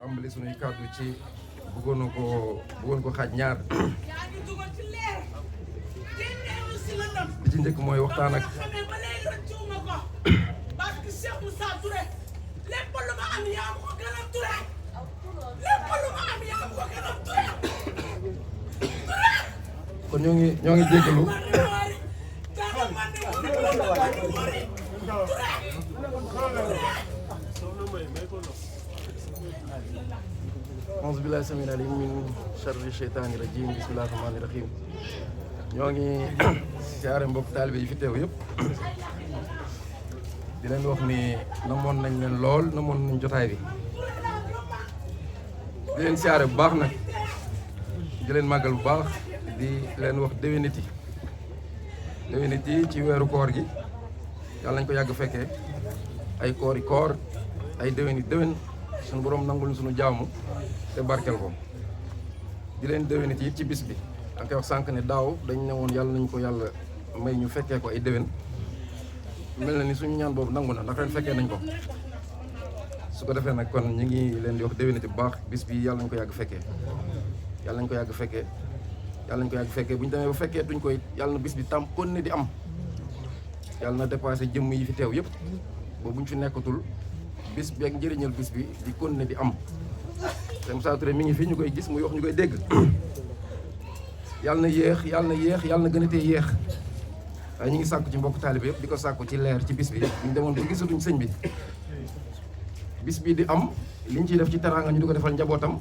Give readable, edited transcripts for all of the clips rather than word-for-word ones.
tàmbali sunuy kàddu ci bëggoon ko xaaj ñaar li ci njëkk mooy waxtaan ak kon ñoo ngi jéggalu auzu billahi samil alim min sharri sheytaani rajim bismillahi rahmaani rahim ñoo ngi siyaare mbokk taalibe yi fi teew yëpp di leen wax ni namoon nañ leen lool namoon nañ jotaay bi di leen siyaare bu baax nag di leen màggal bu baax di leen wax déwéniti ci weeru koor gi yàlla nañ ko yàgg fekkee ay koor ay déwéni déwén suñu borom nangul suñu jaamu te barkel ko di leen déwéniti it ci bis bi da koy wax sànq ne daaw dañ ne woon yàlla nañ ko yàlla may ñu fekkee ko ay déwén mel na ni suñu ñaan boobu nangu na ndax ren fekkee nañ ko su ko defee nag kon ñu ngi leen di wax déwéniti bu baax bis bi yàlla nañ ko yàgg fekkee yàlla nañ ko yàgg fekkee bu ñu demee ba fekkee duñ koy yàlla na bis bi tam kon ne di am yàlla na dépassé jëmm yi fi teew yëpp ba buñ fi nekkatul bis bi ak njëriñal bis bi di kon ne di am te Moussa Touré mi ngi fi ñu koy gis muy wax ñu koy dégg yàlla na yéex yàlla na gën a tee yéex waaye ñu ngi sàkku ci mbokk taalibe yëpp di ko sàkku ci leer ci bis bi ñu demoon ba gisatuñ sëñ bi bis bi di am liñ ciy def ci teraanga ñu di ko defal njabootam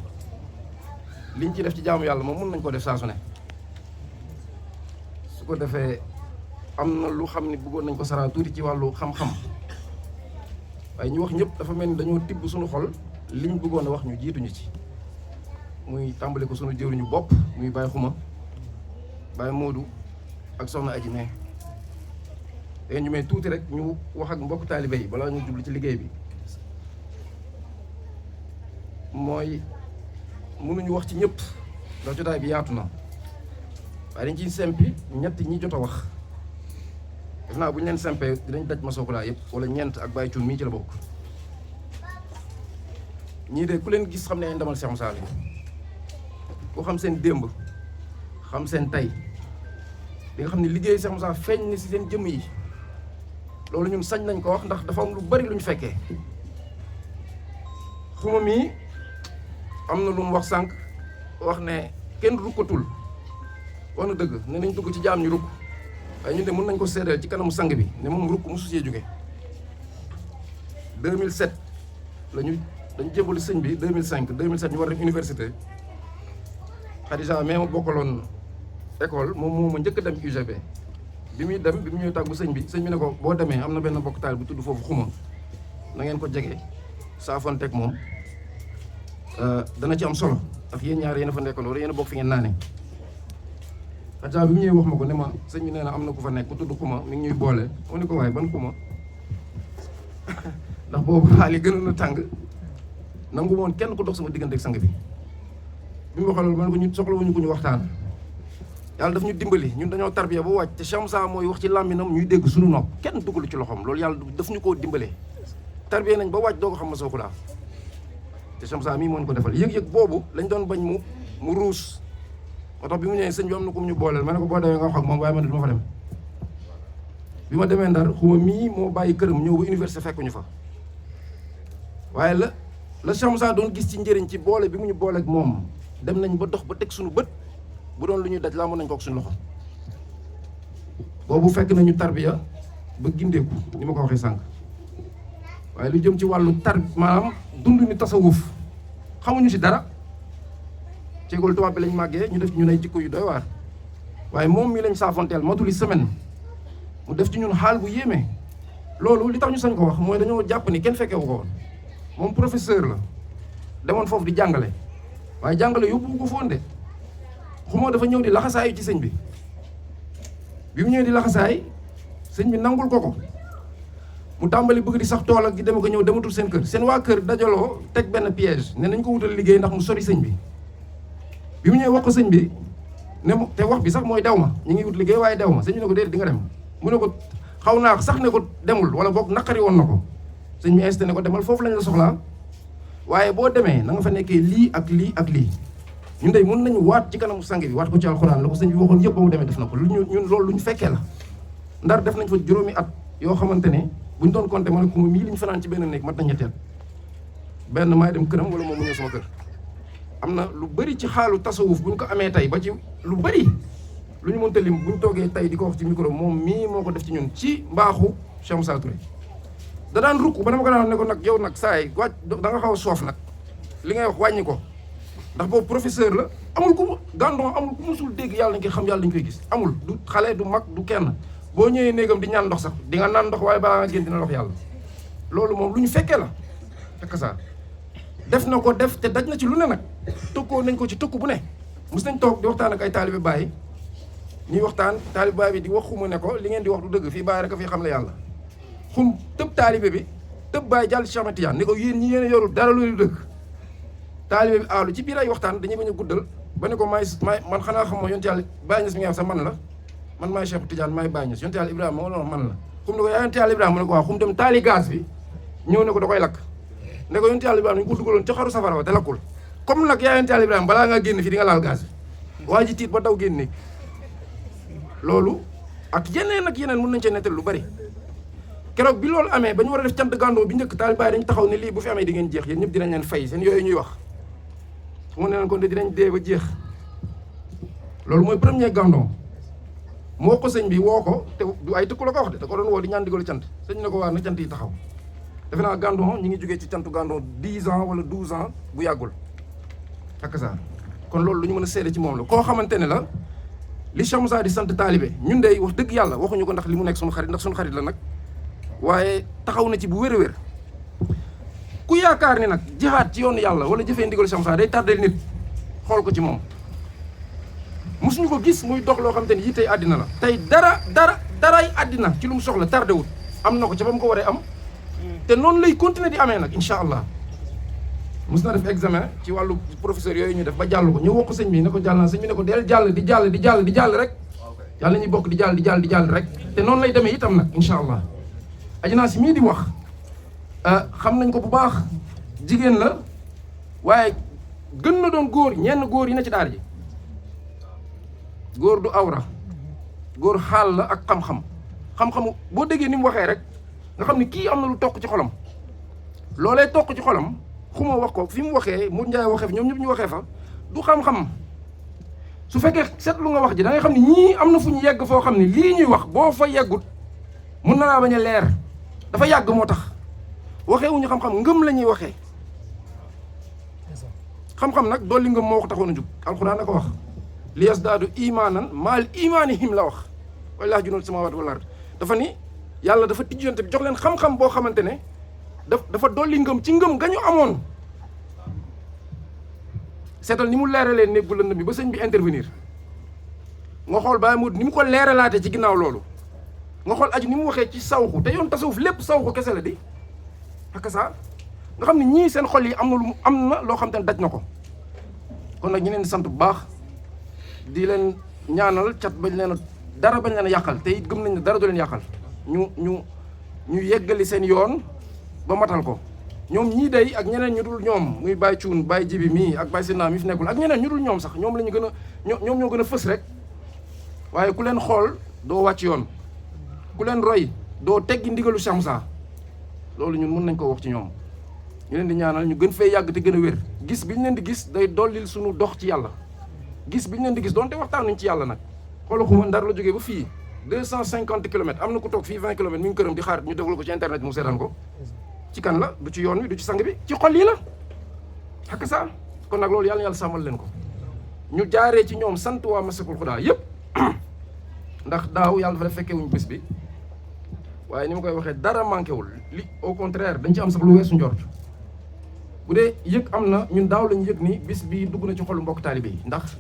liñ ciy def ci jaamu yàlla moom mën nañ ko def saa su ne su ko defee am na lu xam ne bëggoon nañ ko saraa tuuti ci wàllu xam-xam waaye ñu wax ñëpp dafa mel ni dañoo tibb suñu xol liñ bëggoon a wax ñu jiituñu ci muy tàmbali ko suñu jëwriñu bopp muy Baye Xuma Baye Modou ak soxna Aji ne te ñu may tuuti rek ñu wax ak mbokk taalibe yi balaa ñu jublu ci liggéey bi mooy mënuñu wax ci ñëpp ndax jotaay bi yaatu na waaye dañ ciy sempi ñett ñi jot a wax def naa bu ñu leen sempee dinañ daj ma sookulaa yëpp wala ñeent ak Baye Cuun mii ci la bokk ñii de ku leen gis xam ne ay ndamal Cheikh Moussa ku xam seen démb xam seen tey di nga xam ne liggéey Cheikh Moussa feeñ ni si seen jëmm yi loolu ñun sañ nañ ko wax ndax dafa am lu bari lu ñu fekkee Xuma mii am na lu mu wax sànq wax ne kenn rukkatul wax na dëgg ne nañ dugg ci jaam ñu rukk waaye ñun de mën nañ ko seedeel ci kanamu sang bi ne moom rukk mosu see jóge 2007 dañu jébbalu sëñ bi 2007 ñu war dem université Khadija mais ma bokkaloon école moom moo ma njëkk dem UGB bi muy dem bi mu ñëw tàggu sëñ bi ne ko boo demee am na benn bokk taal bu tudd foofu Xuma na ngeen ko jege saafonteeg moom dana ci am solo ndax yéen ñaar yéen a fa nekkandoo yéen a bokk fi ngeen naane Khadija bi mu ñëwee wax ma ko ne ma sëñ bi nee na am na ku fa nekk ku tudd Xuma mi ngi ñuy boole ma ne ko waaye ban Xuma ndax boobu xaal yi gënoon a tàng nangu woon kenn ku dox sama diggante ak sang bi bi ma waxee loolu ma ne ko ñu soxlawuñu ko ñu waxtaan yàlla daf ñu dimbali ñun dañoo tarbiya ba wàcc te Cheikh Moussa mooy wax ci làmminam ñuy dégg suñu nopp kenn dugalu ci loxoom loolu yàlla daf ñu koo dimbalee tarbiya nañ ba wàcc doo ko xam ma sookulaa te Cheikh Moussa mii moo ñu ko defal yëg-yëg boobu lañ doon bañ mu ruus moo tax bi mu ñëwee sëñ bi am na ku mu ñu booleel ma ne ko boo demee nga wax ak moom waaye man du ma fa dem bi ma demee Ndar Xuma mii moo bàyyi këram ñëw ba université fekkuñu fa waaye la Cheikh Moussa doon gis ci njëriñ ci boole bi mu ñu booleeg moom dem nañ ba dox ba teg suñu bët bu doon lu ñuy daj laa mën nañ ko ak suñu loxo boobu fekk nañu tarbiya ba gindeeku ni ma ko waxee sànq waaye lu jëm ci wàllu maanaam dund ni tasawuf xamuñu si dara ci école tubaab bi lañ màggee ñu def ci ñun ay jikko yu doy waar waaye moom mi lañ saafonteel matuli semaine mu def ci ñun xaal bu yéeme loolu li tax ñu sañ ko wax mooy dañoo jàpp ni kenn fekkewu ko woon moom professeur la demoon foofu di jàngale waaye jàngale yóbbu ko foon de Xuma dafa ñëw di laxasaayu ci sëñ bi mu ñëwee di laxasaay sëñ bi nangul ko mu tàmbali bëgg di sax tool ak di dem ko ñëw dematul seen kër seen waa kër dajaloo teg benn piège ne nañ ko wutal liggéey ndax mu sori sëñ bi mu ñëwee wax ko sëñ bi ne te wax bi sax mooy dew ma ñu ngi wut liggéey waaye dew ma sëñ bi ne ko déedéet di nga dem mu ne ko xaw naa sax ne ko demul wala boog naqari woon na ko sëñ bi insisté ne ko demal foofu lañ la soxlaa waaye boo demee na nga fa nekkee lii ak lii ak lii ñun day mën nañu waat ci kanamu sang bi waat ko ci alxuraan la ko sëñ bi waxoon yëpp ba mu demee def na ko ñun loolu lu ñu fekkee la. Ndar def nañ fa juróomi at yoo xamante ne buñ doon compter ma ne ko mii li ñu fanaan ci benn néeg mat na ñetteel benn maay dem këram wala moom mu ñëw sama kër. am na lu bëri ci xaalu tasawuf buñ ko amee tey ba ci lu bëri lu ñu mënta lim buñ toogee tey di ko wax ci micro moom mii moo ko def ci ñun ci mbaaxu Cheikh Moussa Touré. da daan rukk ba dama ko daan ne ko nag yow nag saa yi wàcc da nga xaw a soof nag li ngay wax wàññi ko ndax boobu professeur la amul ku gàndon amul ku musul dégg yàlla nañ koy xam yàlla nañ koy gis amul du xale du mag du kenn boo ñëwee néegam di ñaan ndox sax di nga naan ndox waaye balaa nga génn dina wax yàlla loolu moom lu ñu fekkee la fekk saa def na ko def te daj na ci lu ne nag tokkoo nañ ko ci tokku bu ne mos nañ toog di waxtaan ak ay taalibe Baay ñuy waxtaan taalibe Baay bi di wax xuma ne ko li ngeen di wax du dëgg fii Baay rek a fii xam la yàlla xum tëb taalibe bi tëb Baay jàll ci Cheikh Ahmed Tidiane ne ko yéen ñi yéen yorul dara lu dëgg taalibe bi aalu ci biir ay waxtaan dañuy bañ a guddal ba ne ko maay man xanaa xam ma yonent yàlla Baay Ñas mi nga wax sax man la man maay Cheikh Tidiane maay Baay Ñas yonent yàlla Ibrahima moo la wax man la xum ne ko yaa yonent yàlla Ibrahima mu ne ko waaw xum dem taali gaz bi ñëw ne ko da koy lakk ne ko yonent yàlla Ibrahima ñu ko dugaloon ca xaru safara wa te lakkul comme nag yaa yonent yàlla Ibrahima balaa ngaa génn fii di nga laal gaz bi waa ji tiit ba daw génne loolu ak yeneen mën nañ cee nettal lu bari keroog bi loolu amee ba ñu war a def cant gàndoo bi njëkk taalibaay dañ taxaw ne lii bu fi amee di ngeen jeex yéen ñëpp dinañ leen fay seen yooyu ñuy wax mu ne leen kon de dinañ dee ba jeex loolu mooy premier gàndoo moo ko sëñ bi woo ko te du ay tëkku la ko wax de da ko doon woo di ñaan digalu cant sëñ ne ko waa na cant yi taxaw defe naa gàndoo ñi ngi jógee ci cantu gàndoo 10 ans wala 12 ans bu yàggul ak ça kon loolu lu ñu mën a seede ci moom la koo xamante ne la li Cheikh Moussa di sant taalibe ñun de wax dëgg yàlla waxuñu ko ndax li mu nekk suñu xarit ndax suñu xarit la nag waaye taxaw na ci bu wér-wér ku yaakaar ni nag jihaad ci yoonu yàlla wala jëfee ndigal Cheikh Moussa day tardel nit xool ko ci moom mosuñu ko gis muy dox loo xamante ni yi tey àddina la tey daray àddina ci lu mu soxla tardewut am na ko ca ba mu ko waree am te noonu lay continuer di amee nag incha allah mos na def examen ci wàllu professeur yooyu ñu def ba jàll ko ñu woo ko sëñ bi ne ko jàll naa sëñ bi ne ko del jàll di jàll rek yàlla ñuy bokk di jàll rek te noonu lay demee itam nag incha allah ajinaa si mii di wax xam nañ ko bu baax jigéen la waaye gën na doon góor ñenn góor yi na ci daara ji góor du awra góor xaal la ak xam-xamu boo déggee ni mu waxee rek nga xam ni kii am na lu toq ci xolam loolee toq ci xolam xuma wax ko fi mu waxee mu njaay waxee fi ñoom ñëpp ñu waxee fa du xam-xam su fekkee seetlu nga wax ji da ngay xam ni ñii am na fu ñu yegg foo xam ne lii ñuy wax boo fa yeggut mun na laa bañ a leer dafa yàgg moo tax waxee wuñu xam-xam ngëm la ñuy waxee xam-xam nag dolli ngëm moo ko taxoon a jug alxuraan na ko wax li yasdaadu imaanan maal imaanihim la wax wallaahi junuud samaawaati wal ard dafa ni yàlla dafa tijjante bi jox leen xam-xam boo xamante ne dafa dolli ngëm ci ngëm gañu amoon seetal ni mu leeralee néeg bu lëndëm bi ba sëñ bi intervenir nga xool Baye Modou ni mu ko leeralaate ci ginnaaw loolu nga xool aju ni mu waxee ci sawxu te yoon tasawuf lépp sawxu kese la di ak ça nga xam ne ñii seen xol yi am na loo xam te ne daj na ko kon nag ñu leen di sant bu baax di leen ñaanal cat bañ leen dara bañ leen a yàqal te it gëm nañ ne dara du leen yàqal ñu yeggali seen yoon ba matal ko ñoom ñii day ak ñeneen ñu dul ñoom muy Baye Cuun Baye Jibi mii ak Baye Sina mi fi nekkul ak ñeneen ñu dul ñoom sax ñoom la ñu gën a ñoom ñoo gën a fës rek waaye ku leen xool doo wàcc yoon ku leen roy doo teggi ndigalu Cheikh Moussa loolu ñun mën nañ ko wax ci ñoom ñu leen di ñaanal ñu gën fee yàgg te gën a wér gis bi ñu leen di gis day dollil suñu dox ci yàlla gis bi ñu leen di gis doonte waxtaan nañ ci yàlla nag xoolal xuma Ndar la jógee ba fii 250 kilomètres am na ku toog fii 20 kilomètres mi ngi këram di xaar ñu développé ko ci internet mu seetaan ko ci kan la du ci yoon wi du ci sang bi ci xol yi la xakk sa kon nag loolu yàlla sàmmal leen ko ñu jaaree ci ñoom sant waa Massalikul Xudaa yëpp ndax daaw yàlla dafa fekkee wuñu bés bi waaye ni ma koy waxee dara manqué wul li au contraire dañ ci am sax lu weesu njort bu dee yëg am na ñun daaw lañu yëg ni bis bi dugg na ci xolu mbokk taalibe yi ndax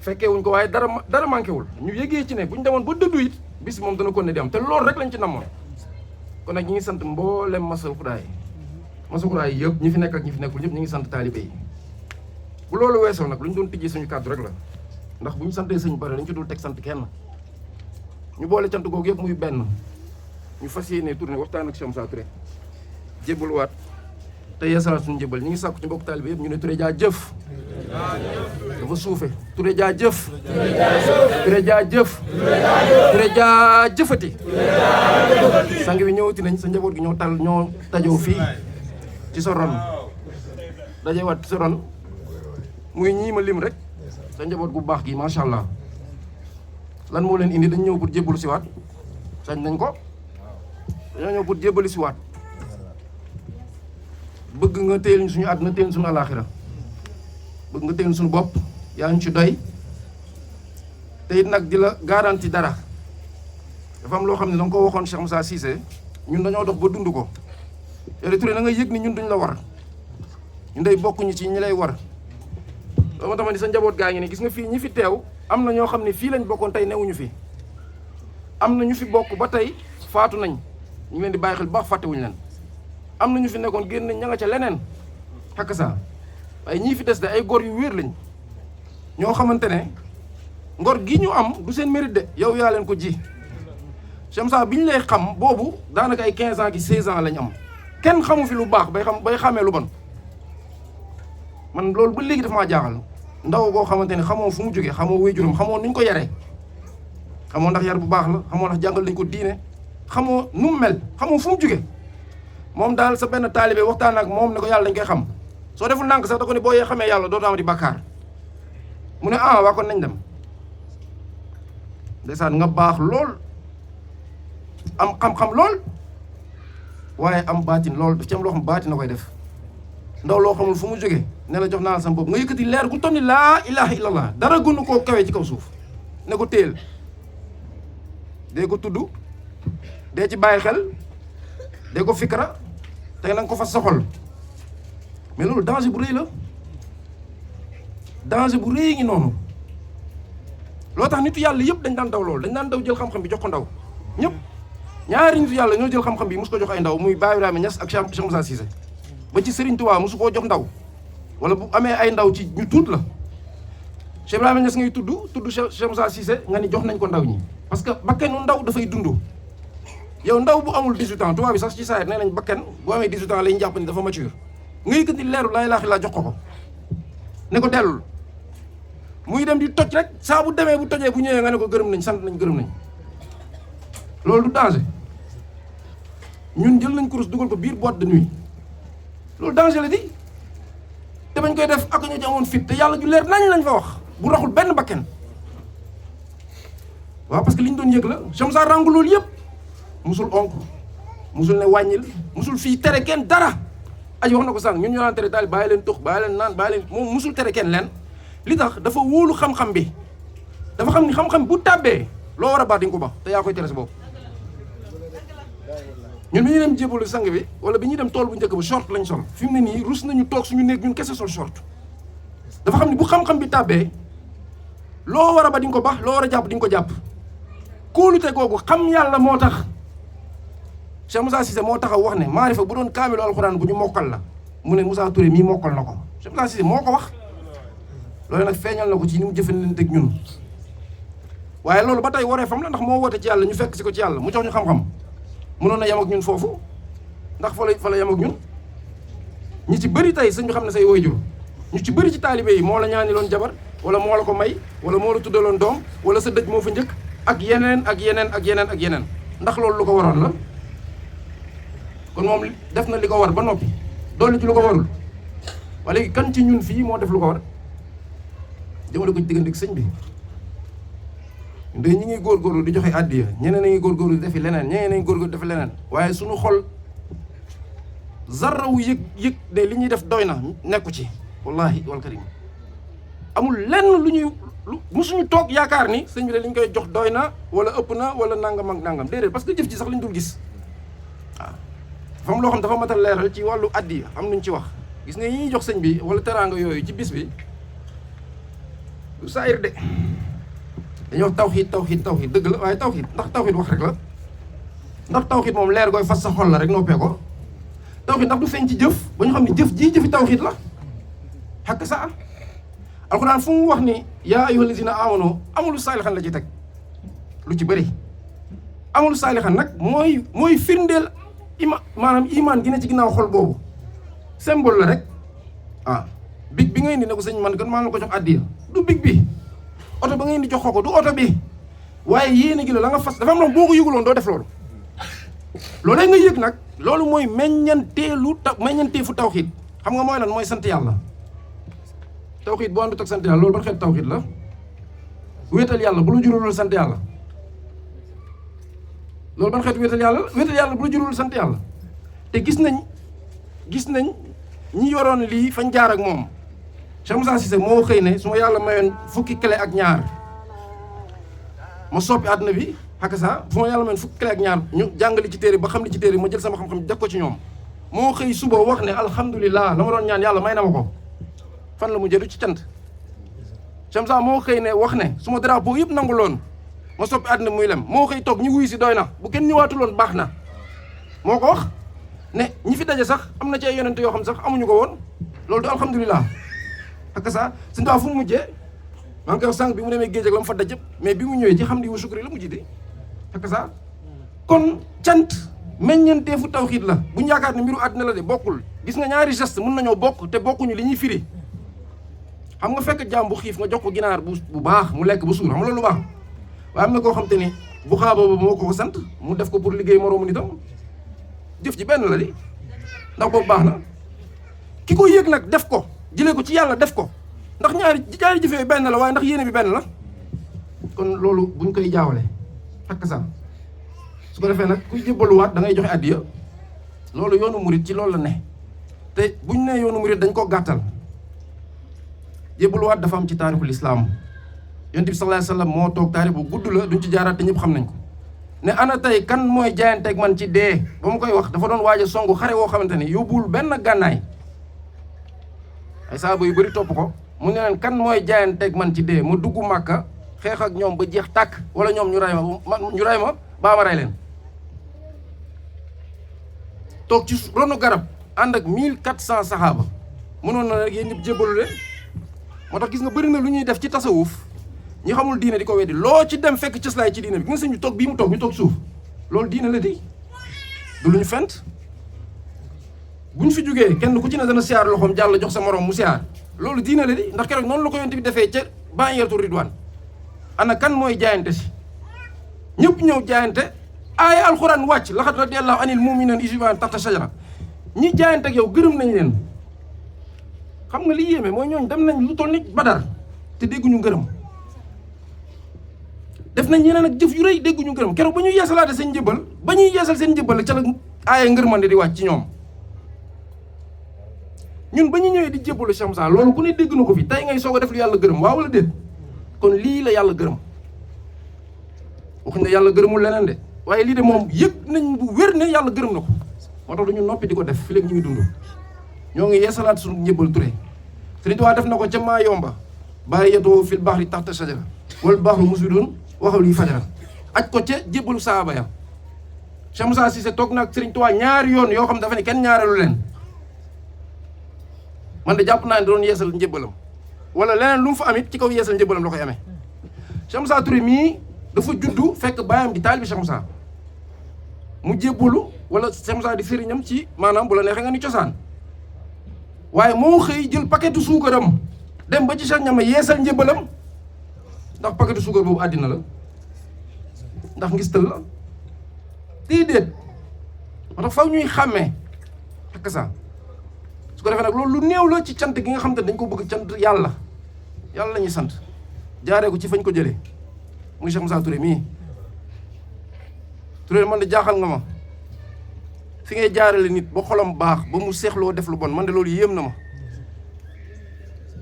fekkee wuñ ko waaye dara manqué wul ñu yëgee ci ne bu ñu demoon ba dëddu it bis moom dana ko ne di am te loolu rek lañ ci namoon kon nag ñi ngi sant mboolem Massalikul Xudaa yi yëpp ñi fi nekk ak ñi fi nekkul ñëpp ñi ngi sant taalibe yi bu loolu weesoo nag lu ñu doon tijjee suñu kàddu rek la ndax bu ñu santee sëñ bare dañ ci dul teg sant kenn ñu boole cant googu yëpp muy benn ñu fas yéene tourné waxtaan ak Cheikh Moussa Touré jébbaluwaat te yeesalaat suñu njëbal ñu ngi sàkku ci mbokk taalibe yëpp ñu ne Touré jaajëf. dafa suufe Touré jaajëf. Touré jaajëf. Touré jaajëfati. sang bi ñëwati nañ sa njaboot gi ñoo tajoo fii ci sa ron dajewaat ci sa ron muy ñii ma lim rek sa njaboot gu baax gi macha allah lan moo leen indi dañ ñëw pour jébbalu si waat sañ nañ ko dañoo ñëw pour jébbali si waat bëgg nga téyel suñu àdduna téyel suñu alaaxira bëgg nga téyel suñu bopp yaa ñu ci doy te it nag di la garanti dara dafa am loo xam ne da nga ko waxoon Cheikh Moussa Cissé ñun dañoo dox ba dund ko yow Touré na nga yëg ni ñun duñ la war ñun day bokkuñu ci ñi lay war loolu moo tax ma ni sa njaboot gaa ngi ni gis nga fii ñi fi teew am na ñoo xam ne fii lañ bokkoon tey newuñu fi am na ñu fi bokk ba tey faatu nañ ñu ngi leen di bàyyi xel bu baax fàttewuñu leen am na ñu fi nekkoon génn nañ ña nga ca leneen xakk saa waaye ñii fi des de ay góor yu wér lañ ñoo xamante ne ngor gi ñu am du seen mérite de yow yaa leen ko ji Chamsa bi ñu lay xam boobu daanaka ay 15 ans ki 16 ans lañ am kenn xamu fi lu baax bay xamee lu bon man loolu ba léegi dafa maa jaaxal ndaw boo xamante ne xamoo fu mu jógee xamoo waajuram xamoo nuñ ko yaree xamoo ndax yar bu baax la xamoo ndax jàngal nañ ko diine xamoo nu mu mel xamoo fu mu jógee moom daal sa benn taalibe waxtaan ak moom ne ko yàlla dañ koy xam soo deful ndànk sax da ko ne boo yee xamee yàlla dootoo amati bàkkaar mu ne waa kon nañ dem ndeysaan nga baax lool am xam-xam lool waaye am baatin lool daf ci am loo xam baatin na koy def ndaw loo xamul fu mu jógee ne la jox naa la sama bopp nga yëkkati leer gu tonni laa ilaha illallah dara gënu koo kawee ci kaw suuf ne ko téel dee ko tudd dee ci bàyyi xel dee ko fikra tey na nga ko fa soxal mais loolu danger bu rëy la danger bu rëy ngi noonu loo tax nitu yàlla yëpp dañ daan daw loolu dañ daan daw jël xam-xam bi jox ko ndaw ñëpp ñaari nitu yàlla ñoo jël xam-xam bi mosu ko jox ay ndaw muy Baye Ibrahima Niass ak Cheikh Moussa Cissé ba ci Serigne Touba mosu koo jox ndaw wala bu amee ay ndaw ci ñu tuut la Cheikh Ibrahima Niass ngay tudd Cheikh Moussa Cissé nga ni jox nañ ko ndaw ñi parce que bakkenu ndaw dafay dund yow ndaw bu amul 18 ans tubaab bi sax ci saa nee nañ bakken bu amee 18 ans lañ jàpp ni dafa mature nga yëkkati leeru laa ilaaha illallaah jox ko ne ko dellul muy dem di toj rek saa bu demee bu tojee bu ñëwee nga ne ko gërëm nañ sant nañ gërëm nañ loolu du danger ñun jël nañ kurus dugal ko biir boîte de nuit loolu danger la di te bañ koy def ak ñu ci amoon fit te yàlla ju leer nañ lañ fa wax bu raxul benn bakken waaw parce que li ñu doon yëg la Chamsa rangu loolu yëpp musul onk musul ne wàññil musul fii tere kenn dara aji wax na ko sànq ñun ñoo naan tere daal bàyyi leen tux bàyyi leen naan bàyyi leen moom musul tere kenn leen li tax dafa wóolu xam-xam bi dafa xam ni xam-xam bu tàbbee loo war a baax di nga ko baax te yaa koy tere sa bopp ñun bi ñuy dem jébalu sang bi wala bi ñuy dem tool bu njëkk ba short lañ sol fi mu ne nii rus nañu toog suñu néeg ñun kese sol short dafa xam ni bu xam-xam bi tàbbee loo war a ba di nga ko baax loo war a jàpp di nga ko jàpp kóolute googu xam yàlla moo tax Cheikh Moussa Cissé moo taxaw wax ne maarifa bu doon kaamilu alxuraan bu ñu mokkal la mu ne Moussa Touré mii mokkal na ko Cheikh Moussa Cissé moo ko wax loolu nag feeñal na ko ci ni mu jëfandanteeg ñun waaye loolu ba tey waree fam la ndax moo woote ci yàlla ñu fekk si ko ci yàlla mu jox ñu xam-xam mënoon na yem ak ñun foofu ndax fa la yem ak ñun ñi ci bëri tey sëñ bi xam ne say waajur ñu ci bëri ci taalibe yi moo la ñaani loon jabar wala moo la ko may wala moo la tuddaloon doom wala sa dëj moo fa njëkk ak yeneen ak yeneen ak yeneen ak yeneen ndax loolu lu ko waroon la kon moom def na li ko war ba noppi dolli ci lu ko warul waaye léegi kan ci ñun fii moo def lu ko war jëmale ko ci diggante ak sëñ bi ndey ñi ngi góorgóorlu di joxe àddiya ñeneen a ngi góorgóorlu di defi leneen ñeneen a ngi góorgóorlu di defi leneen waaye suñu xol zarrawu yëg ne li ñuy def doy na nekku ci wallahi wal karim amul lenn lu ñuy musuñu toog yaakaar ni sëñ bi de li ñu koy jox doy na wala ëpp na wala nangam ak nangam déedéet parce que jëf ji sax lañ dul gis waaw dafa am loo xam dafa matal leeral ci wàllu àddiya am nuñ ci wax gis nga yi ñuy jox sëñ bi wala teraanga yooyu ci bis bi du saayir de dañuy wax tawxiid dëgg la waaye tawxiid ndax tawxiid wax rek la ndax tawxiid moom leer gooy fas sa xol la rek noppee ko tawxiid ndax du feeñ ci jëf ba ñu xam ne jëf jii jëfi tawxiid la xakk sa alxuraan fu mu wax ni yaa ayyuhal lazina aamanu amalu saalixan la ci teg lu ci bëri amalu saalixan nag mooy firndeel maanaam imaan gi ne ci ginnaaw xol boobu symbole la rek big bi ngay indi ne ko sëñ man kan maa la ko jox addiya du big bi oto ba ngay indi jox ko du oto bi waaye yéene gi la nga fas dafa am boo ko yëguloon doo def loolu loolee nga yëg nag loolu mooy meññanteefu tawxiid xam nga mooy lan mooy sant yàlla tawxiid boo àndut ak sant yàlla loolu ban xeet tawxiid la wéetal yàlla bu la jurul sant yàlla loolu ban xeet wéetal yàlla bu la jurul sant yàlla te gis nañ ñi yoroon lii fañ jaar ak moom Cheikh Moussa Cissé moo xëy ne su ma yàlla mayoon fukki clé ak ñaar ma soppi àdduna bi xakk saa fu ma yàlla mayoon fukki clé ak ñaar ñu jàngali ci téere ba xam li ci téere ma jël sama xam-xam def ko ci ñoom moo xëy suba wax ne alhamdulilah la ma doon ñaan yàlla may na ma ko fan la mu jëdu ci cant Cheikh Moussa moo xëy ne wax ne su ma drapeau yëpp nangu loon ma soppi àdduna bi muy lem moo xëy toog ñi wuyu si doy na bu kenn ñëwaatuloon baax na moo ko wax ne ñi fi daje sax am na ci ay yonent yoo xam sax amuñu ko woon loolu du alhamdulilah ak ça suñu daa fu mu mujjee maa ngi koy wax sànq bi mu demee géej ak la mu fa daj yëpp mais bi mu ñëwee ci xam di wa sukri la mujj di ak ça kon cant meññeenteefu tawxiid la bu ñu yaakaar ne mbiru àddina la de bokkul gis nga ñaari geste mën nañoo bokk te bokkuñu li ñuy firi xam nga fekk jaam bu xiif nga jox ko ginaar bu baax mu lekk ba suur xam nga loolu lu baax waaye am na koo xam te ni bu xaaba ba moo ko sant mu def ko pour liggéey moroomu nitam jëf ji benn la di ndax boobu baax na ki ko yëg nag def ko jëlee ko ci yàlla def ko ndax ñaari jëf yooyu benn la waaye ndax yéene bi benn la kon loolu buñ koy jaawale takk sa su ko defee nag kuy jébbaluwaat da ngay joxe addiya loolu yoonu murit ci loolu la ne te buñ ne yoonu murit dañ ko gàttal jébbaluwaat dafa am ci taarixul islaam yonent bi sallallahu alayhi wasallam moo toog taarix bu gudd la duñ ci jaaraat te ñëpp xam nañ ko ne ana tey kan mooy jaayanteeg man ci dee ba mu koy wax dafa doon waaj a songu xare woo xamante ni yóbbuwul benn gànnaay ay saaba yu bëri topp ko mu ne leen kan mooy jaayanteeg man ci dee ma dugg Màkka xeex ak ñoom ba jeex tàkk wala ñoom ñu ray ma baa ma ray leen toog ci ronu garab ànd ak 1400 saxaaba mënoon na rek yéen ñëpp jébbalu leen moo tax gis nga bëri na lu ñuy def ci tasawuf ñi xamul diine di ko weddi loo ci dem fekk cëslaay ci diine bi nga sëñ ñu toog bii mu toog ñu toog suuf loolu diine la di du lu ñu fent bu ñu fi jógee kenn ku ci ne dana siyaar loxoom jàll jox sa morom mu siyaar loolu diine la di ndax keroog noonu la ko yonent bi defee ca Baniyatul Ridwaan ana kan mooy jaayante si ñëpp ñëw jaayante aaya alxuraan wàcc laqad radiyallahu anil mu'minina iz yubayyi'unaka tahta shajara ñi jaayante ak yow gërëm nañ leen xam nga li yéeme mooy ñooñu dem nañ lu toll ni Badar te dégguñu ngërëm def nañ ñeneen ak jëf yu rëy dégguñu ngërëm keroog ba ñuy yeesalaate seen njëbbal ba ñuy yeesal seen njëbbal ca la aaya ngërmande di wàcc ci ñoom ñun ba ñu ñëwee di jébbalu Cheikh Moussa loolu ku ne dégg na ko fi tey ngay soog a def lu yàlla gërëm waaw wala déet kon lii la yàlla gërëm waxuñ ne yàlla gërëmul leneen de waaye lii de moom yëg nañ bu wér ne yàlla gërëm na ko moo tax duñu noppi di ko def fi léegi ñu ngi dund ñoo ngi yeesalaat suñu njëbbal Touré Sëriñ Tuubaa def na ko ca maa yomba bàyyi yetoo fil bahri tahta shajara wal bahru musbidun waxaw lii fajara aj ko ca jébbalu saaba ya Cheikh Moussa Cissé toog nag Sëriñ Tuubaa ñaari yoon yoo xam dafa ne kenn ñaareelu leen man de jàpp naa ne doon yeesal njëbbalam wala leneen lu mu fa amit ci kaw yeesal njëbbalam la koy amee Cheikh Moussa Touré mii dafa juddu fekk baayam di taalibe Cheikh Moussa mu jébbalu wala Cheikh Moussa di sëriñam ci maanaam bu la neexee nga ni cosaan waaye moo xëy jël paquetu suukaram dem ba ci Cheikh Ñama yeesal njëbbalam ndax paquetu suukar boobu àddina la ndax ngistal la déedéet moo tax faw ñuy xàmmee ak ça su ko defee nag loolu lu néew la ci cant gi nga xam te dañ ko bëgg cant yàlla la ñuy sant jaaree ko ci fañ ko jëlee muy Cheikh Moussa Touré mii Touré man de jaaxal nga ma fi ngay jaarale nit ba xolam baax ba mu seexloo def lu bon man de loolu yéem na ma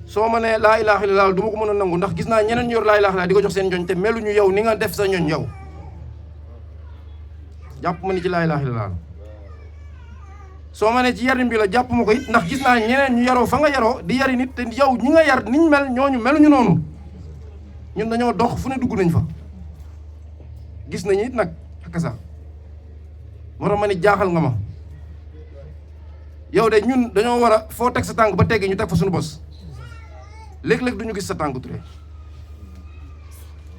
soo ma nee laa ilaaha illallaah du ma ko mën a nangu ndax gis naa ñeneen ñu yor laa ilaaha illallaah di ko jox seen ñoñ te meluñu yow ni nga def sa ñoñ yow jàpp ma ni ci laa ilaaha illallaah soo ma nee ci yarin bi la jàpp ma ko it ndax gis naa ñeneen ñu yaroo fa nga yaroo di yari nit te yow ñi nga yar niñ mel ñooñu meluñu noonu ñun dañoo dox fu ne dugg nañ fa gis nañu it nag ak sa moo tax ma ni jaaxal nga ma yow de ñun dañoo war a foo teg sa tànk ba teggi ñu teg fa suñu bos léeg-léeg duñu gis sa tànk Touré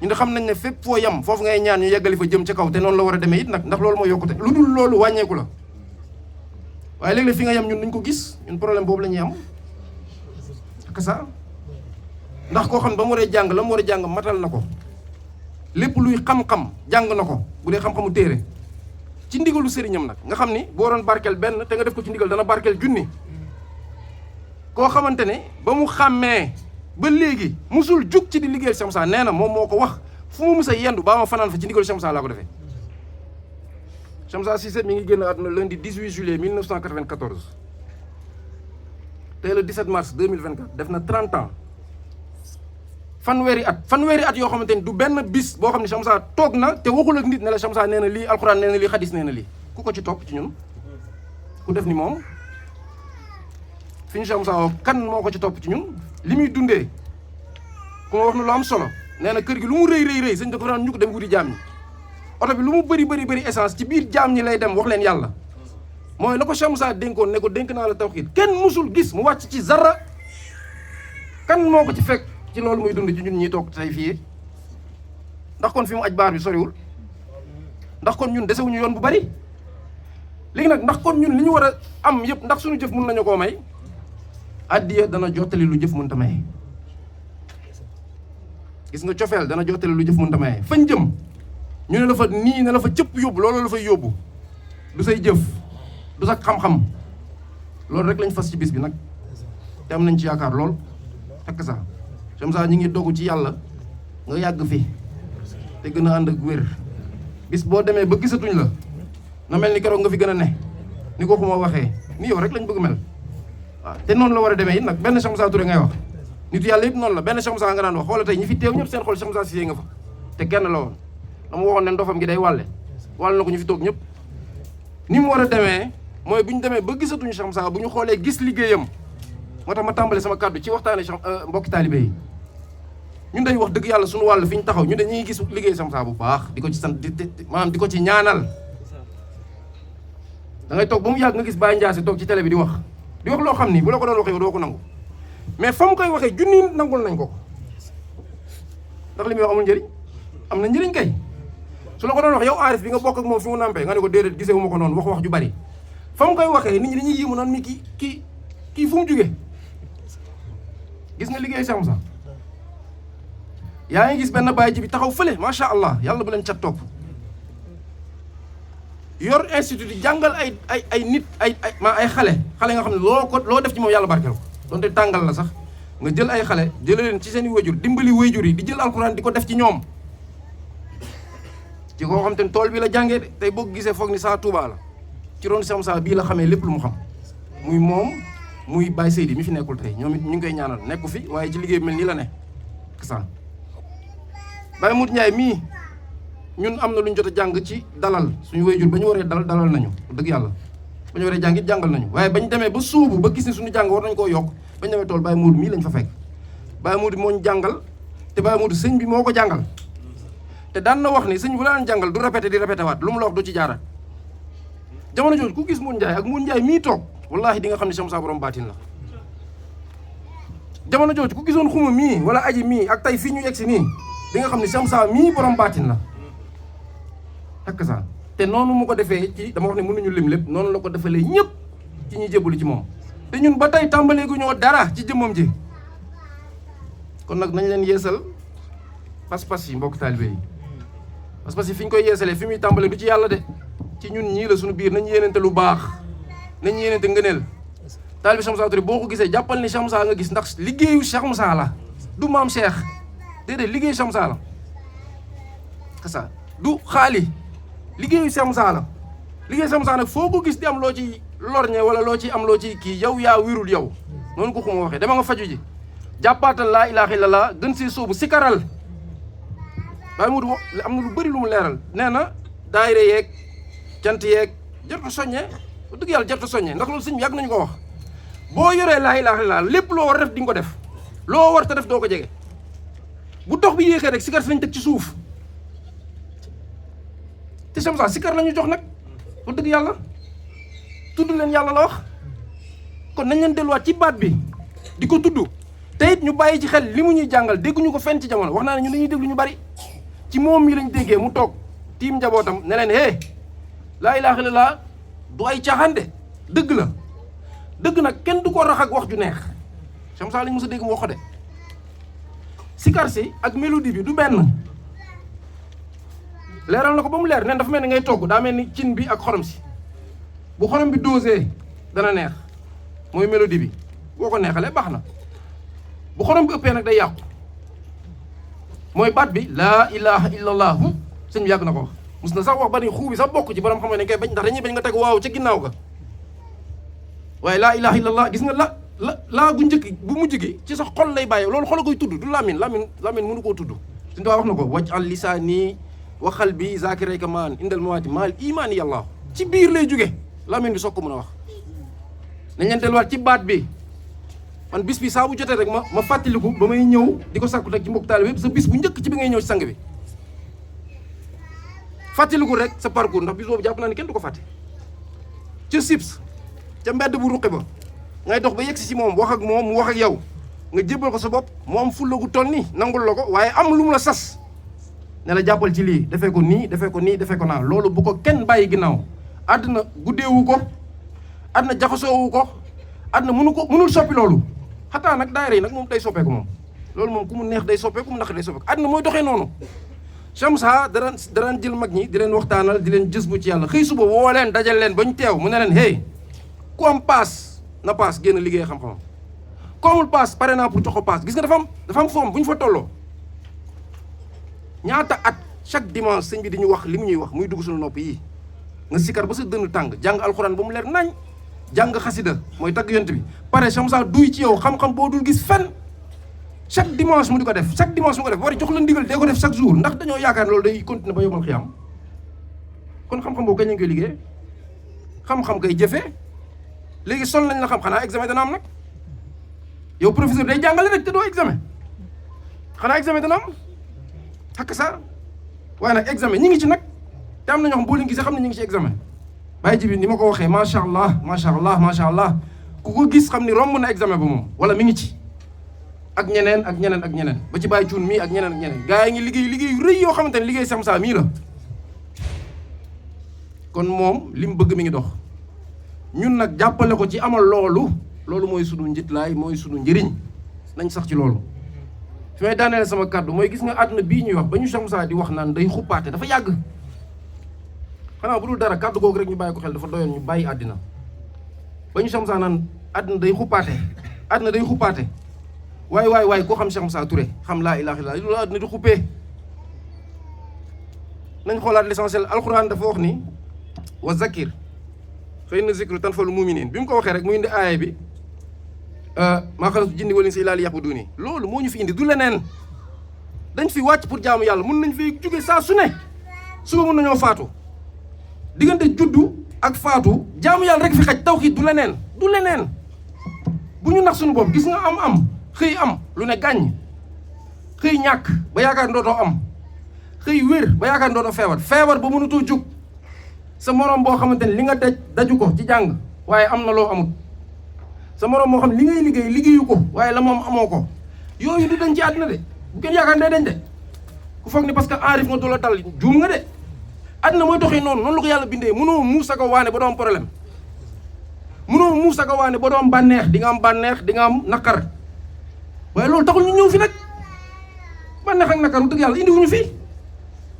ñun de xam nañ ne fépp foo yam foofu ngay ñaan ñu yeggali fa jëm ca kaw te noonu la war a demee it nag ndax loolu mooy yokkute lu dul loolu wàññeeku la waaye léeg-léeg fi nga yem ñun duñ ko gis, ñun problème boobu la ñuy am ak ça. Ndax koo xam ba mu waree jàng la mu war a jàng matal na ko, lépp luy xam-xam jàng na ko bu dee xam-xamu téere ci ndigalu sëriñam nag, nga xam ni boo doon barkeel benn te nga def ko ci ndigal dana barkeel junni. Koo xamante ne ba mu xàmmee ba léegi musul jug ci di liggéeyal Cheikh Moussa, nee na moom moo ko wax, fu mu mus a yendu baa ma fanaan fa ci ndigalu Cheikh Moussa laa ko defee. Cheikh Moussa Cissé mi ngi génn àdduna lundi 18 juillet 1994 tey le 17 mars 2024 def na 30 ans. fanweeri at yoo xamante ni du benn bis boo xam ne Cheikh Moussa toog na te waxul ak nit ne la Cheikh Moussa nee na lii, alxuraan nee na lii, xadis nee na lii. ku ko ci topp ci ñun, ku def ni moom fi ñu Cheikh Moussa wax kan moo ko ci topp ci ñun. Li muy dundee ku ma wax na lu am solo, nee na kër gi lu mu rëy sëñ dafa daan ñu ko dem wuti jaam ñi. oto bi lu mu bëri essence ci biir jaam ñi lay dem wax leen yàlla. mooy la ko Cheikh Moussa dénkoon ne ko dénk naa la tawxiid, kenn musul gis mu wàcc ci zara. kan moo ko ci fekk ci loolu muy dund ci ñun ñi toog tey fii? ndax kon fi mu aj baar bi soriwul? ndax kon ñun desewuñu yoon bu bari? léegi nag ndax kon ñun li ñu war a am yëpp ndax suñu jëf mën nañu koo may? addiya dana jottali lu jëf mënta maye. gis nga cofeel dana jottali lu jëf mënta maye. fañ jëm ñu ne la fa nii ne la fa cëpp yóbbu, loolu la fay yóbbu, du say jëf, du sa xam-xam. loolu rek lañ fas ci bis bi nag te am nañ ci yaakaar lool fekk sax Cheikh Moussa ñi ngi dogu ci yàlla nga yàgg fi te gën a ànd ak wér. bis boo demee ba gisatuñ la na mel ni keroog nga fi gën a ne, ni ko xuma waxee ni yow rek lañ bëgg mel. waaw te noonu la war a demee it nag benn Cheikh Moussa Touré ngay wax, nitu yàlla yëpp noonu la, benn Cheikh Moussa nga daan wax. xoola tey ñi fi teew ñëpp seen xol Cheikh Moussa Cissé nga fa, te kenn la woon. dama waxoon ne ndofam gi day wàlle na ko ñu fi toog ñëpp. ni mu war a demee mooy bu ñu demee ba gisatuñu Cheikh Moussa, bu ñu xoolee gis liggéeyam. moo tax ma tàmbale sama kàddu ci waxtaane mbokki taalibe yi. ñun day wax dëgg yàlla suñu wàll fi ñu taxaw ñu dañuy gis liggéey Cheikh Moussa bu baax, di ko ci sant maanaam di ko ci ñaanal. da ngay toog ba mu yàgg nga gis Baye Ndiassé toog ci télé bi di wax loo xam ni bu la ko doon waxee doo ko nangu, mais fa mu koy waxee junni nangul nañ ko ndax li muy wax amul njëriñ. am na njëriñ kay su la ko doon wax yow aarif bi nga bokk ak moom fi mu nampee nga ne ko déedéet gisee wu ma ko noonu, wax ju bari. fa mu koy waxee nit ñi dañuy yéemu naan mi kii fu mu jugee. gis nga liggéey Cheikh Moussa yaa ngi gis benn bàyyi ji bi taxaw fële macha allah, yàlla bu leen cat topp, yor institut di jàngal ay nit ay xale nga xam ne loo def ci moom yàlla barkeel ko. donte tàngal la sax nga jël ay xale jële leen ci seen i wayjur, dimbali wayjur yi di jël alxuraan di ko def ci ñoom. ci koo xam te ne tool bi la jàngee de tey boo gisee foog ni saa Touba la, ci ron Cheikh Moussa bii la xamee lépp lu mu xam. muy moom muy Baye Seydi mi fi nekkul tey, ñoom it ñu ngi koy ñaanal nekku fi waaye ci liggéey bi mel nii la ne ça. Baye Mout Ndiaye mii ñun am na lu ñu jot a jàng ci dalal suñu wayjur ba ñu waree dalal nañu dëgg yàlla, ba ñu waree jàng it jàngal nañu, waaye bañ demee ba suubu ba gis ni suñu jàng war nañu koo yokk bañ demee tool Baye Mout mii lañ fa fekk. Baye Mout moo ñu jàngal te Baye Mout sëñ bi moo ko jàngal, te daan na wax ni sëñ bu la daan jàngal du répété di répété waat, lu mu la wax du ci jaaraat. jamono jooju ku gis Mout Ndiaye ak Mout Ndiaye mii toog wallaahi di nga xam ne Cheikh Moussa borom baatin la. jamono jooju ku gisoon xuma mii wala aji mii ak tey fii ñu yegg si nii di nga xam ne Cheikh Moussa mii borom baatin la takk sa. te noonu mu ko defee ci dama wax ne mënuñu lim lépp, noonu la ko defalee ñëpp ci ñuy jébbalu ci moom. te ñun ba tey tàmbalee gu ñoo dara ci jëmmam ji. kon nag nañ leen yeesal pas-pas yi mbokk taalibe yi. pas-pas yi fi ñu koy yeesalee fi muy tàmbalee du ci yàlla de, ci ñun ñii la suñu biir. nañ yéenante lu baax, nañ yéenante ngëneel. taalibe Cheikh Moussa Touré boo ko gisee jàppal ni Cheikh Moussa nga gis, ndax liggéeyu Cheikh Moussa la, du maam Cheikh déedéet, liggéeyu Cheikh Moussa la kasa, du xaali, liggéeyu Cheikh Moussa la. liggéeyu Cheikh Moussa nag foo ko gis di am loo ci lorñe wala loo ci am loo ci kii, yow yaa wirul yow, noonu ko xuma waxee. dama nga faju ji, jàppaatal laa ilaaha illallah, gën see sóobu sikaral. Baye Mout am na lu bëri lu mu leeral, nee na daayira yeeg cant yeeg jarta soññe, bu dëgg yàlla jarta soññe, ndax loolu sëñ bi yàgg nañu ko wax. boo yoree laa ilaaha illallah lépp loo war a def di nga ko def, loo war ta def doo ko jege. bu dox bi yéexee rek sikar si lañ teg ci suuf, te Cheikh Moussa sikar la ñu jox nag, bu dëgg yàlla tudd leen yàlla la wax. kon nañ leen delluwaat ci baat bi di ko tudd, te it ñu bàyyi ci xel li mu ñuy jàngal dégguñu ko fenn ci jamono. wax naa ne ñun dañuy déglu ñu bari, ci moom mi lañ déggee mu toog tiim njabootam ne leen laa ilaaha illallah du ay caaxaan de, dëgg la dëgg nag kenn du ko rax ak wax ju neex Cheikh Moussa lañ mos a dégg mu wax ko de sikar si ak mélodie bi du benn leeral na ko ba mu leer nen dafa mel ni ngay togg daa mel ni cin bi ak xorom si bu xorom bi dosé dana neex mooy mélodie bi boo ko neexalee baax na bu xorom bi ëppee nag day yàqu mooy baat bi laa ilaha illallah sëñ bi yàgg na ko wax mus na sax wax ba ni xuu bi sax bokk ci borom xam ne dañ koy bañ ndax dañuy bañ nga teg waaw ca ginnaaw ga waaye laa ilaha illallah gis nga laa gu njëkk bu mujj gi ci sa xol lay bàyyi loolu xol koy tudd du lamin mënu koo tudd suñu wax na ko waj al lisaani waxal bi zakirayka maan indal mawaati maal imaani yàlla ci biir lay jóge lamin bi soog ko mën a wax nañ leen delluwaat ci baat bi man bis bi saa bu jotee rek ma fàttaliku ba may ñëw di ko sàkku teg ci mbokk taalibe yëpp sa bis bu njëkk ci bi ngay ñëw ci sang bi fàttaliku rek sa parcours ndax bis boobu jàpp naa ne kenn du ko fàtte ca sips ca mbedd bu ruqi ba ngay dox ba yegsi ci moom wax ak moom mu wax ak yow nga jébbal ko sa bopp mu am fulla gu toll nii nangul la ko waaye am lu mu la sas ne la jàppal ci lii defee ko nii defee ko nii defee ko naa loolu bu ko kenn bàyyi ginnaaw àdduna guddeewu ko àdduna jaxasoowu ko àdduna mënul soppi loolu xataa nag daayira yi nag moom day soppeeku moom loolu moom ku mu neex day soppeeku mu naqari day soppeeku àdduna mooy doxee noonu Cheikh Moussa daraan jël mag ñi di leen waxtaanal di leen jës bu ci yàlla xëy suba woo leen dajal leen ba ñu teew mu ne leen hey ku am paas na paas génn liggéey xam-xamam ku amul paas pare naa pour jox ko paas gis nga dafa am foom bu ñu fa tolloo ñaata at chaque dimanche sëñ bi di ñu wax li mu ñuy wax muy dugg suñu nopp yi nga sikar ba sa dënn tàng jàng alxuraan ba mu leer nañ jàng xasida mooy tagg yont bi pare Cheikh Moussa duy ci yow xam-xam boo dul gis fenn chaque dimanche mu di ko def chaque dimanche mu ko def war jox la ndigal dee ko def chaque jour ndax dañoo yaakaar loolu day continuer ba yomal xiyam kon xam-xam boobu kañ lañ koy liggéey xam-xam kay jëfee léegi sol nañ la xam xanaa examen dana am nag yow professeur day jàngale rek te doo examen xanaa examen dana am xakk sa waaye nag examen ñi ngi ci nag te am na ñoo xam boo leen gisee xam ne ñi ngi ci examen bàyyi ji bi ni ma ko waxee macha allah macha allah macha allah ku ko gis xam ni romb na examen ba moom wala mi ngi ci ak ñeneen ak ñeneen ak ñeneen ba ci bàyyi cuun mii ak ñeneen ak ñeneen gaa yi ngi liggéey yu rëy yoo xamante ne liggéey Cheikh Moussa mii la kon moom li mu bëgg mi ngi dox ñun nag jàppale ko ci amal loolu mooy sunu njitlaay mooy sunu njëriñ nañ sax ci loolu fi may daaneel sama kàddu mooy gis nga àdduna bii ñuy wax ba ñu Cheikh Moussa di wax naan day xuppaate dafa yàgg xanaa bu dul dara kàddu googu rek ñu bàyyi ko xel dafa doyoon ñu bàyyi àddina ba ñu Cheikh Moussa naan àdduna day xuppaate waay koo xam Cheikh Moussa Touré xam laa ilaaha illallaah loolu àdduna di xuppee nañ xoolaat l'essentiel alxuraan dafa wax ni wa zakir fa inna zikru tanfa'ul mu'minin bi mu ko waxee rek mu indi aaya bi maa xalaqtu jinni wal insa illaa liya'buduuni loolu moo ñu fi indi du leneen dañ fi wàcc pour jaamu yàlla mun nañ fi jóge saa su ne suba mun nañoo faatu diggante juddu ak faatu jaamu yàlla rek fi xaj tawxiid du leneen bu ñu nax suñu bopp gis nga am xëy am lu ne gàññ xëy ñàkk ba yaakaar ndootoo am xëy wér ba yaakaar ndootoo feebar ba mënutoo jóg sa moroom boo xamante ne li nga daju ko ci jàng waaye am na loo amut sa moroom moo xam ne li ngay liggéeyu ko waaye la moom amoo ko yooyu du dañ ci àddina de bu kenn yaakaar day dañ de ku foog ni parce que enrif nga doola dal juum nga de àddina mooy doxee noonu la ko yàlla bindee mënoo muus a ko waane ba doo am problème mënoo muus a ko waane ba doo am bànneex di nga am bànneex di nga am naqar waaye loolu taxul ñu ñëw fi nag bànneex ak naqar dëgg yàlla indi wuñu fi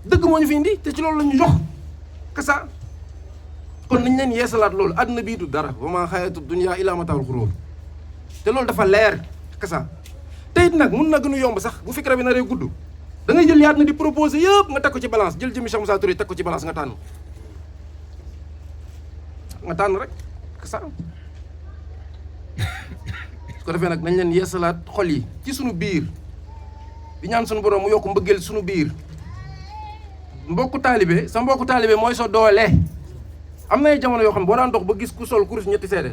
dëgg moo ñu fi indi te ci loolu la ñu jox kasa kon nañ leen yeesalaat loolu àdduna bii du dara wa maa xayaatu dunya illaa mataa'ul ghuruur te loolu dafa leer kasa te it nag mun na gën a yomb sax bu fikra bi naree gudd da ngay jël yaat na di proposer yëpp nga teg ko ci balance jël jëmi Cheikh Moussa Touré teg ko ci balance nga tànn rek kasa su ko defee nag nañ leen yeesalaat xol yi ci sunu biir di ñaan sunu borom mu yokk mbëggeel sunu biir mbokku taalibe sa mbokku taalibe mooy sa doole am na ay jamono yoo xam ne boo daan dox ba gis ku sol kurus ñetti seede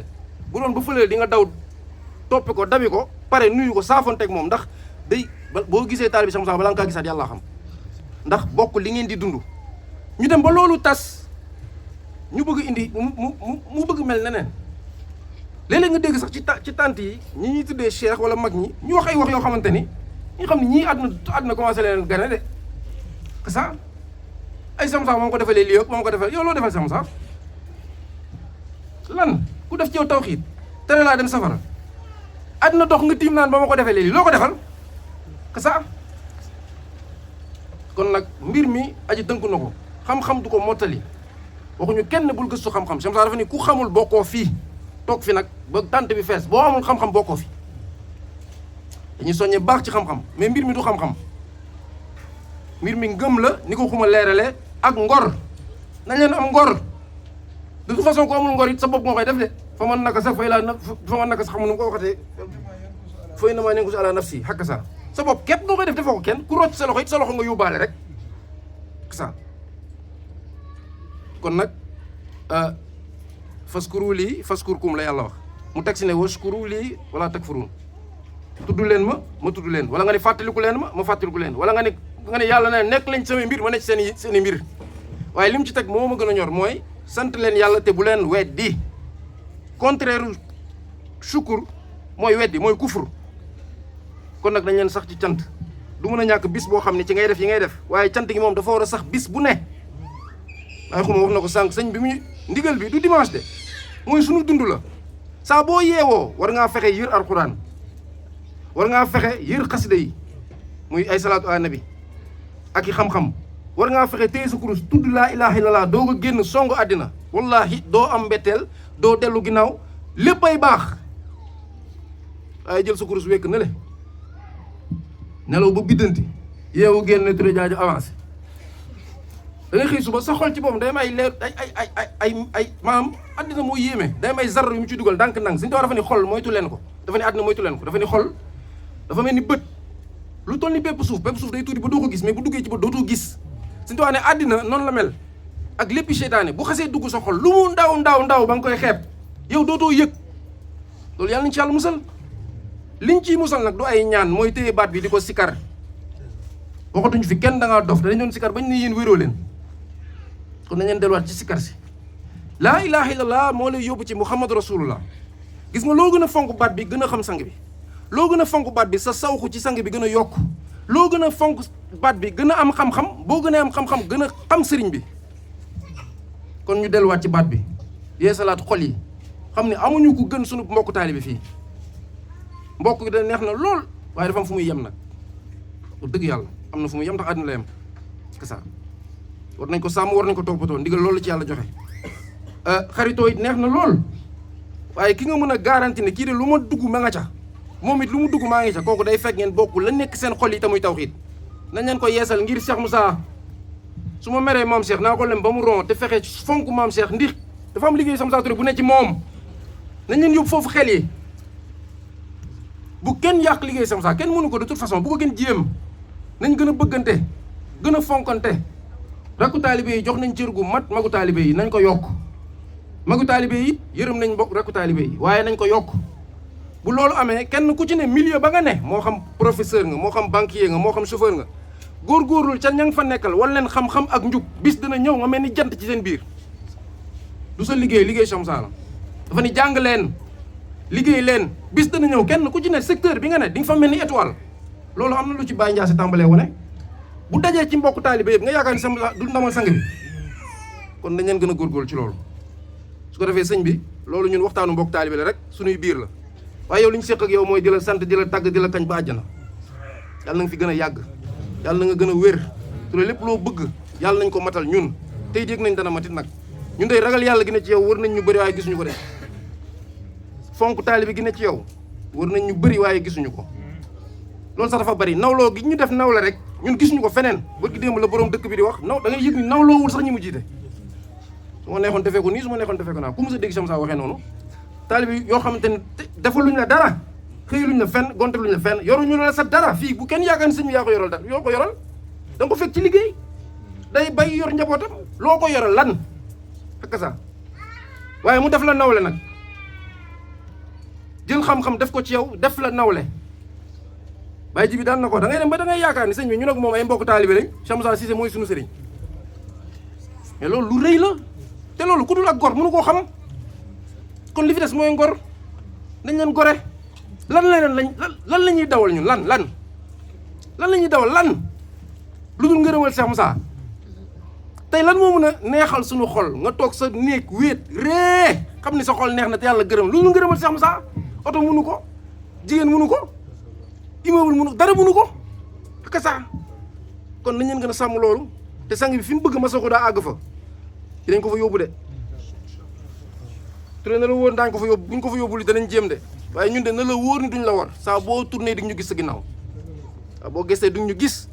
bu doon ba fëlee di nga daw toppi ko dabi ko pare nuyu ko saafonteeg moom ndax day boo gisee taalibe Cheikh Moussa balaa nga kaa gisaat yàlla xam ndax bokk li ngeen di dund ñu dem ba loolu tas ñu bëgg indi mu bëgg mel neneen léeg-léeg nga dégg sax ci tànt yi ñi ñuy tuddee cheikh wala mag ñi ñu wax ay wax yoo xamante ni ñu xam ne ñii àdduna commencé leen gane de que ça ay Cheikh Moussa moom ko defalee lii moom ko defal yow loo defal Cheikh Moussa lan ku def ci yow tawxiid tere laa dem safara àddina dox nga tiim naan ba ma ko defee léegi loo ko defal que ça. kon nag mbir mi aji tënku na ko xam-xam du ko mottali waxuñu kenn bul gëstu xam-xam Cheikh Moussa dafa ni ku xamul bokkoo fii toog fi nag ba tànt bi fees boo amul xam-xam bokkoo fi dañuy soññee baax ci xam-xam mais mbir mi du xam-xam mbir mi ngëm la ni ko xuma leerale ak ngor nañ leen am ngor de toute façon ko amul ngor it sa bopp nga koy def de fa man naka sax fa man naka sax xam nu ko waxatee fooy na maa nengu si àla nafsi xakk sa bopp képp nga koy def defoo ko kenn ku rocc sa loxo it sa loxo nga yóbbaale rek ça kon nag faskuru lii faskurkum la yàlla wax mu teg si ne washkuru lii wala takfurun tudd leen ma tudd leen wala nga ne fàttaliku leen ma fàttaliku leen wala nga ne yàlla ne nekk lañ samay mbir ma nekk seen i mbir waaye li mu ci teg moo ma gën a ñor mooy sant leen yàlla te bu leen weddi contraire shukur mooy weddi mooy kufur kon nag dañ leen sax ci cant du mën a ñàkk bis boo xam ne ci ngay def yi ngay def waaye cant gi moom dafa war a sax bis bu ne waaye xuma wax na ko sànq sëñ bi muy ndigal bi du dimanche de mooy sunu dund la saa boo yeewoo war ngaa fexe yër alxuraan war ngaa fexe yër xasida yi muy ay salaatu ala nabi ak i xam-xam war ngaa fexe téye sa kurus tudd laa ilaha illallah doo ko génn songu àddina wallahi doo am mbetteel doo dellu ginnaaw lépp ay baax waaye jël sa kurus wekk na le nelaw ba biddanti yeewu génn turé jaaju avancé da nga xëy suba sa xol ci boppam day may leer ay maanaam àddina moo yéeme day may zar yu mu ci dugal ndànk-ndànk suñu dafa ni xol moytu leen ko dafa ni àddina moytu leen ko dafa ni xol dafa mel ni bët lu toll ni bépp suuf day tuuti ba doo ko gis mais bu duggee ci bët dootoo gis suñu dafa ne àddina noonu la mel ak léppi seytaane bu xasee dugg sa xol lu mu ndaw ba nga koy xeeb yow dootoo yëg loolu yàlla nañ ci yàlla musal liñ ciy musal nag du ay ñaan mooy téye baat bi di ko sikar waxatuñ fi kenn da ngaa dof dañ doon sikar bañ ne yéen wéroo leen kon nañ leen delluwaat ci sikar si laa ilaha illallah moo lay yóbbu ci muhammadu rasulullah gis nga loo gën a fonk baat bi gën a xam sang bi loo gën a fonk baat bi sa sawxu ci sang bi gën a yokk loo gën a fonk baat bi gën a am xam-xam boo gën a am xam-xam gën a xam sëriñ bi kon ñu delluwaat ci baat bi yee salaat xol yi xam ne amuñu ku gën sunu mbokku taalibe fii mbokk gi da neex na lool waaye dafa am fu muy yem nag dëgg yàlla am na fu muy yem tax àddina la yem c'est ça war nañ ko sàmm war nañ ko toppatoo ndigal loolu ci yàlla joxe xaritoo it neex na lool waaye ki nga mën a garanti ne kii de lu ma dugg ma nga ca moom it lu mu dugg maa ngi ca kooku day fekk ngeen bokk la nekk seen xol yi te muy tawxiid nañ leen ko yeesal ngir Cheikh Moussa su ma meree maam Cheikh naa ko lem ba mu ron te fexe fonk maam Cheikh ndix dafa am liggéey Cheikh Moussa Touré bu ne ci moom nañ leen yóbbu foofu xel yi bu kenn yàq liggéey Cheikh Moussa kenn mënu ko de toute façon bu ko gën jéem nañ gën a bëggante gën a fonkante rakku taalibe yi jox nañ cër gu mat magu taalibe yi nañ ko yokk magu taalibe yi yërëm nañ mbokk rakku taalibe yi waaye nañ ko yokk bu loolu amee kenn ku ci ne milieu ba nga ne moo xam professeur nga moo xam banquier nga moo xam chauffeur nga góorgóorlul ca ña nga fa nekkal wala leen xam-xam ak njub bis dina ñëw nga mel ni jant ci seen biir du sa liggéey Cheikh Moussa la dafa ni jàng leen liggéey leen bis dana ñëw kenn ku ci ne secteur bi nga ne di nga fa mel ni étoile loolu am na lu ci Baye Ndiassé tàmbalee wane bu dajee ci mbokk taalibe yëpp nga yaakaar ni sama du ndamal sang bi kon dañ leen gën a góorgóorlu ci loolu su ko defee sëñ bi loolu ñun waxtaanu mbokk taalibe la rek suñuy biir la waaye yow li ñu séq ak yow mooy di la sant di la tàgg di la kañ ba àjjana yàlla na nga fi gën a yàgg yàlla na nga gën a wér te lépp loo bëgg yàlla nañ ko matal ñun tey yëg nañ dana matit nag ñun day ragal yàlla gi ne ci yow wër nañ ñu bëri waaye gisuñu ko de fonk taalibe gi ne ci yow wër nañ ñu bëri waaye gisuñu ko loolu sax dafa bëri nawloo gi ñu def nawle rek ñun gisuñu ko feneen bërki démb la borom dëkk bi di wax da ngay yëg ni nawloowul sax ñi mu jiite su ma neexoon defee ko nii su ma neexoon defee ko naa ku mos a dégg Cheikh Moussa waxee noonu taalibe yoo xamante ne defaluñ la dara xëyluñ la fenn gontaluñ la fenn yoruñu la sa dara fii bu kenn yaakaar ni sëñ bi yaa ko yoral dara yoo ko yoral da nga ko fekk ci liggéey day bay yor njabootam loo ko yoral lan ak ça waaye mu def la nawle nag jël xam-xam def ko ci yow def la nawle bàyyi ji bi daan na ko da ngay dem ba da ngay yaakaar ni sëñ bi ñu nag moom ay mbokk taalibe lañ Cheikh Moussa Cissé mooy suñu sëriñ mais loolu lu rëy la te loolu ku dul ak gor mënu koo xam kon li fi des mooy ngor dañ leen gore lan la ñuy dawal ñun lan la ñuy dawal lan lu dul ngërëmal Cheikh Moussa tey lan moo mën a neexal suñu xol nga toog sa néeg wéet ree xam ni sa xol neex na te yàlla gërëm loolu ngërëmal Cheikh Moussa oto mënu ko jigéen mënu ko immeuble mënu ko dara mënu ko ak ça kon nañ leen gën a sàmm loolu te sang bi fi mu bëgg Massaxu daa àgg fa dinañ ko fa yóbbu de Touré na la wóor daañu ko fa yóbbu bu ñu ko fa yóbbu li danañ jéem de waaye ñun de na la wóor ni duñ la war saa boo tourné di ñu gis sa ginnaaw waaw boo gisee duñ ñu gis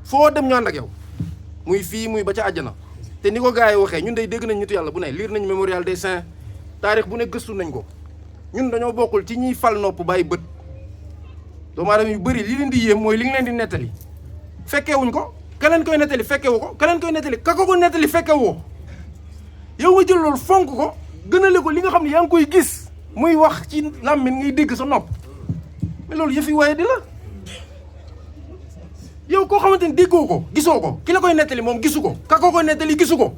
foo dem ñu ànd ak yow muy fii muy ba ca àjjana te ni ko gars yi waxee ñun day dégg nañ nitu yàlla bu ne lire nañ mémorial des saints taarix bu ne gëstu nañ ko ñun dañoo bokkul ci ñiy fal nopp bàyyi bët doomu aadama yu bëri li leen di yéem mooy li nga leen di nettali fekkeewuñ ko ka leen koy nettali fekkewu ko ka leen koy nettali ka ko nettali fekkewoo yow nga jël loolu fonk ko gënale ko li nga xam ne yaa ngi koy gis muy wax ci làmmiñ ngay dégg sa nopp mais loolu yëfi waaye di la yow koo xamante ni déggoo ko gisoo ko ki la koy nettali moom gisu ko ka ko koy nettali gisu ko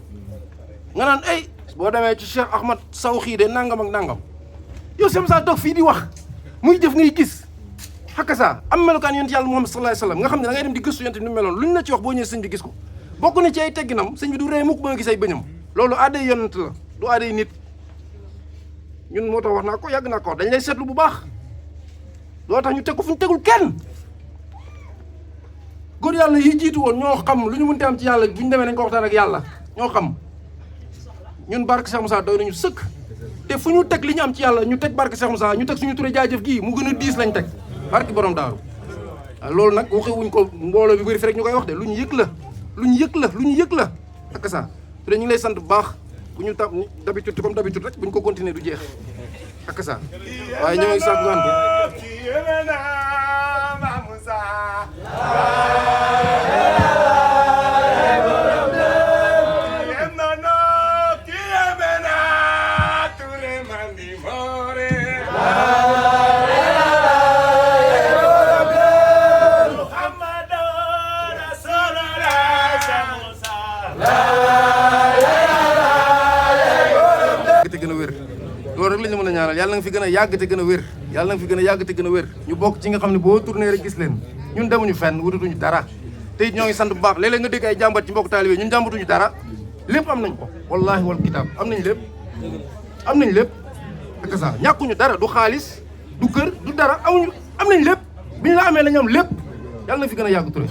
nga naan ay boo demee ci Cheikh Ahmad Sawxi de nangam ak nangam yow sem saa toog fii di wax muy jëf ngay gis xakka saa am melokaan yonent yàlla Muhammad sallallahu alayhi wasallam nga xam ne da ngay dem di gëstu yonent ni mu meloon luñ la ci wax boo ñëwee sëñ bi gis ko bokk na ci ay tegginam sëñ bi du rey mukk ba nga gis ay bëñam loolu aaday yonent la du aaday nit ñun moo tax wax naa ko yàgg naa ko wax dañ lay seetlu bu baax loo tax ñu teg ko fu ñu tegul kenn góor yàlla yi jiitu woon ñoo xam lu ñu mënti am ci yàlla bu ñu demee nañ ko waxtaan ak yàlla ñoo xam ñun barke Cheikh Moussa doy nañu sëkk te fu ñu teg li ñu am ci yàlla ñu teg barke Cheikh Moussa ñu teg suñu Touré jaajëf gii mu gën a diis lañ teg barke borom daaru waaw loolu nag waxewuñ ko mbooloo bi bëri fi rek ñu koy wax de lu ñu yëg la lu ñu yëg la lu ñu yëg la ak ça Touré ñu ngi lay sant bu baax bu ñu tam d'habitude comme d'habitude rek bu ñu ko continuer du jeex ak ça waaye ñoo ngi sant ngaan loolu rek la ñu mën a ñaanal yàlla nga fi gën a yàgg te gën a wér yàlla nga fi gën a yàgg te gën a wér ñu bokk ci nga xam ne boo tourné rek gis leen ñun demuñu fenn wutatuñu dara te it ñoo ngi sant bu baax léeg-léeg nga dégg ay jàmbat ci mbokk taalibe ñun jàmbatuñu dara lépp am nañ ko wallahi wal kitaab am nañ lépp ak ça ñàkkuñu dara du xaalis du kër du dara am nañ lépp bi ñu la amee la ñu am lépp yàlla na fi gën a yàgg Touré